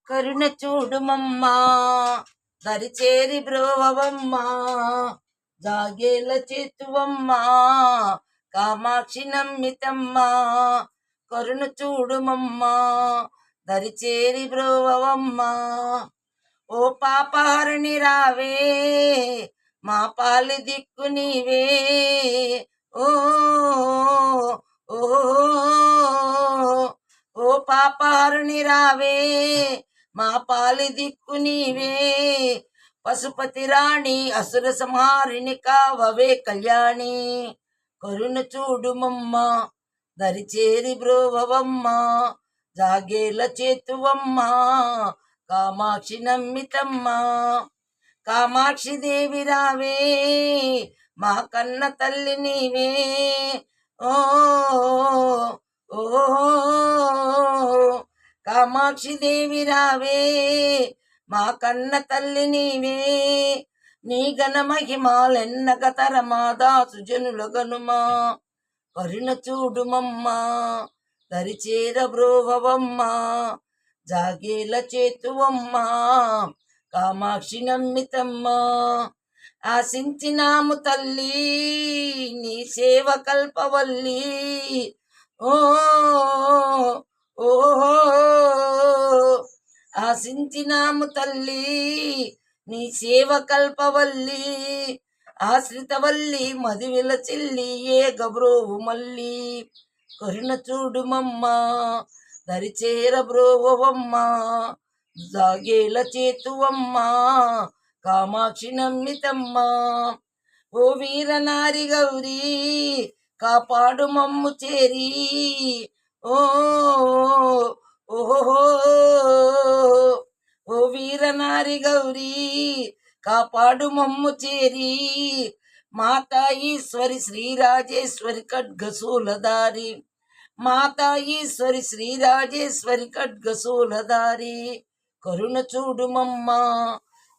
కరుణ చూడుమమ్మా దరిచేరి బ్రోవమ్మా జాగేల చేతువమ్మా కామాక్షి నమ్మితమ్మా కరుణ చూడుమమ్మా దరిచేరి బ్రోవమ్మా ఓ పాపహరణి రావే మా పాలి దిక్కు నీవే ఓ ఓ ఓ పాపహరణి రావే మా పాలి దిక్కు నీవే పశుపతి రాణి అసుర సంహారిణి కావవే కళ్యాణి కరుణ చూడుమమ్మ దరిచేరి బ్రోవమ్మ జాగేల చేతువమ్మ కామాక్షి నమ్మితమ్మ కామాక్షి దేవి రావే మా కన్న తల్లి నీవే ఓ ఓ కామాక్షి దేవి రావే మా కన్న తల్లి నీవే నీ గణ మహిమాలెన్నగ తరమా దాసుజనుల గనుమా కరుణ చూడుమమ్మా దరిచేర బ్రోవమ్మా జాగేల చేతువమ్మా కామాక్షి నమ్మితమ్మా ఆశించినాము తల్లి నీ సేవ కల్పవల్లి ఓ ఓ ఆశించినాము తల్లి నీ సేవ కల్పవల్లి ఆశ్రితవల్లి మదివిల చిల్లి ఏ గబ్రోవు మల్లి కరుణ చూడుమమ్మా దరిచేర బ్రోవమ్మా జాగేల చేతువమ్మా కామాక్షి నమ్మితమ్మా ఓ వీరనారి గౌరీ కాపాడు మమ్ము చేరి ఓ ఓహో ఓ వీరనారి గౌరీ కాపాడు మమ్ము చేరి మాతా ఈశ్వరి శ్రీరాజేశ్వరి ఖడ్గశూలధారి మాతా ఈశ్వరి శ్రీరాజేశ్వరి ఖడ్గశూలధారి కరుణ చూడుమమ్మా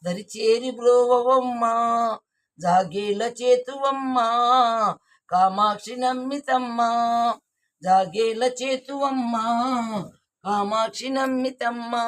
దరిచేరి బ్రోవమ్మా జాగేల చేతువమ్మా కామాక్షి నమ్మితమ్మా జాగేల చేతువమ్మా కామాక్షి నమ్మితమ్మా